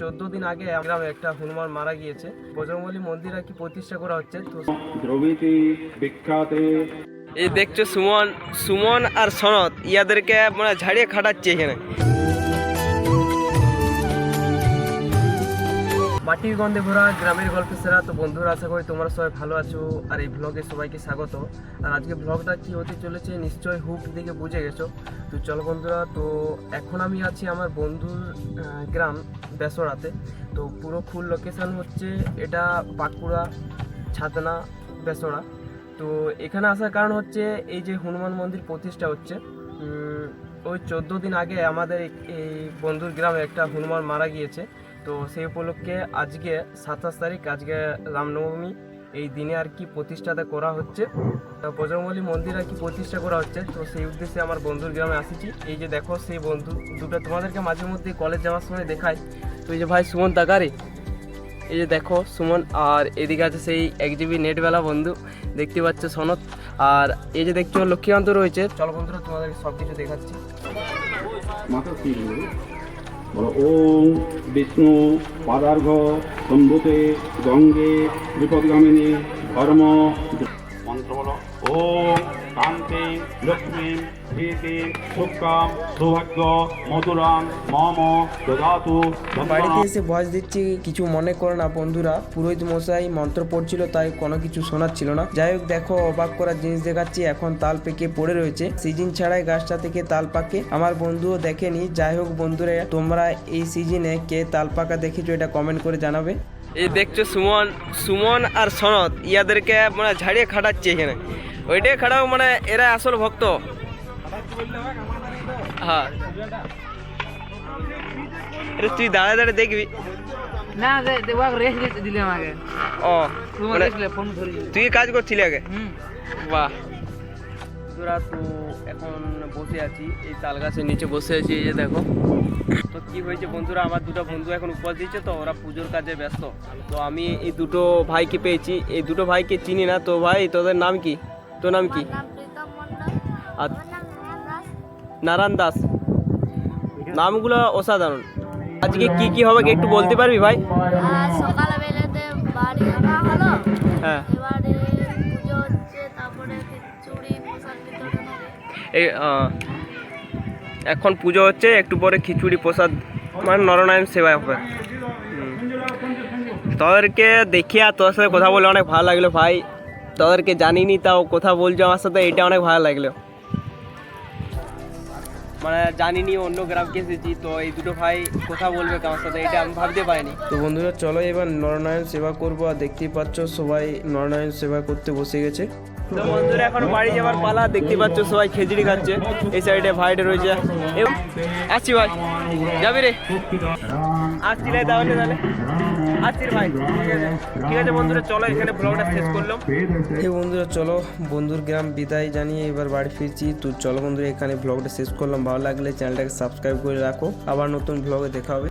14 দিন আগে গ্রামে একটা হনুমান মারা গিয়েছে। বজরংবলী মন্দির আর কি প্রতিষ্ঠা করা হচ্ছে। তো দ্রবিতি বিখ্যাত এই দেখছো সুমন আর সনদ ইয়াদেরকে মানে ঝাড়িয়ে খাটাচ্ছে এখানে। মাটির গন্ধে ভরা গ্রামের গল্পে সেরা। তো বন্ধুরা, আশা করি তোমরা সবাই ভালো আছো। আর এই ব্লগে সবাইকে স্বাগত। আর আজকে ব্লগটা কি হতে চলেছে নিশ্চয়ই হুক দিকে বুঝে গেছো। তো চলো বন্ধুরা, তো এখন আমি আছি আমার বন্ধুর গ্রাম বেসরাতে। তো পুরো ফুল লোকেশান হচ্ছে এটা বাঁকুড়া ছাতনা বেসরা। তো এখানে আসার কারণ হচ্ছে এই যে হনুমান মন্দির প্রতিষ্ঠা হচ্ছে। ওই 14 দিন আগে আমাদের এই বন্ধুর গ্রামে একটা হনুমান মারা গিয়েছে। তো সেই উপলক্ষে আজকে 27 তারিখ, আজকে রামনবমী, এই দিনে আর কি প্রতিষ্ঠাটা করা হচ্ছে। বজরংবলী মন্দির আর কি প্রতিষ্ঠা করা হচ্ছে। তো সেই উদ্দেশ্যে আমার বন্ধুর গ্রামে আসিছি। এই যে দেখো সেই বন্ধু দুটো তোমাদেরকে মাঝে মধ্যে কলেজ যাওয়ার সময় দেখাই। তো এই যে ভাই সুমন তাকারে, এই যে দেখো সুমন, আর এদিকে আছে সেই 1 GB নেটওয়ালা বন্ধু, দেখতে পাচ্ছ সনদ। আর এই যে দেখছো লক্ষ্মীকান্ত রয়েছে। চলো বন্ধুরা, তোমাদেরকে সব কিছু দেখাচ্ছি। ওম বিষ্ণু পাদার্ঘ সম্ভুতে গঙ্গে বিপদগামিনী ধর্ম মন্ত্র বলো। ওম কান্তি লক্ষ্মী প্রীতি সুখাম সৌভাগ্য মধুরাম মম দদাতু। বাড়িতে এসে ভয়েস দিচ্ছি, কিছু মনে করো না বন্ধুরা। পুরোহিত মশাই মন্ত্র পড়ছিল, তাই কোনো কিছু শোনাচ্ছিল না। যাই হোক, দেখো অবাক করার জিনিস দেখাচ্ছি। এখন তাল পেকে পড়ে রয়েছে। সিজন ছাড়াই গাছটা থেকে তাল পাকে। আমার বন্ধুও দেখেনি। যাই হোক বন্ধুরা, তোমরা এই সিজনে কে তাল পাকা দেখেছো এটা কমেন্ট করে জানাবে। এই দেখছো সুমন আর সনদ ইয়াদেরকে মানে ঝাড়িয়ে খাটাচ্ছে এখানে। ওইটাই খাটাও, মানে এরা আসল ভক্ত। হ্যাঁ, তুই দাঁড়ায় দাঁড়িয়ে দেখবি না রেস্ট দিলে আমাকে। ও মানে ফোন ধরি তুই কাজ করছিলি আগে? বাহ। বন্ধুরা, তো এখন বসে আছি এই তাল গাছের নিচে বসে আছি। এই যে দেখো। তো কি হয়েছে বন্ধুরা, আমার দুটো বন্ধু এখন উপহার দিচ্ছে, তো ওরা পুজোর কাজে ব্যস্ত। তো আমি এই দুটো ভাইকে পেয়েছি। এই দুটো ভাইকে চিনি না। তো ভাই, তোদের নাম কি? তোর নাম কি? আর নারায়ণ দাস। নামগুলো অসাধারণ। আজকে কি কি হবে একটু বলতে পারবি ভাই? সকালবেলাতে বাড়ি আনা হলো। হ্যাঁ, এবারে পুজো হচ্ছে, তারপরে খিচুড়ি প্রসাদ বিতরণ হবে। এই এখন পুজো হচ্ছে, একটু পরে খিচুড়ি প্রসাদ মানে নরনারায়ণ সেবা হবে। তোদেরকে দেখিয়া তোর সাথে কথা বলে অনেক ভালো লাগলো ভাই। তোদেরকে জানিনি, তাও কথা বলছো আমার সাথে, এটা অনেক ভালো লাগলো। মানে জানিনি, অন্য গ্রামকে এসেছি, তো এই দুটো ভাই কথা বলবে আমার সাথে, এটা আমি ভাবতে পারিনি। তো বন্ধুরা, চলো এবার নরনারায়ণ সেবা করবো। আর দেখতেই পাচ্ছ সবাই নরনারায়ণ সেবা করতে বসে গেছে। তো বন্ধুরা, এখন বাড়ি যাবার পালা। দেখতে পাচ্ছ সবাই খেজুরি খাচ্ছে। এই সাইডে ভাইটা রয়েছে। আসছি ভাই, যাবি রে? আসছি রে, তাহলে আসছি রে ভাই। ঠিক আছে বন্ধুরা, চলো এখানে ব্লগটা শেষ করলাম। এই বন্ধুরা, চলো বন্ধুর গ্রাম বিদায় জানিয়ে এবার বাড়ি ফিরছি। তো চলো বন্ধুরা, এখানে ব্লগটা শেষ করলাম। ভালো লাগলে চ্যানেলটাকে সাবস্ক্রাইব করে রাখো। আবার নতুন ব্লগে দেখা হবে।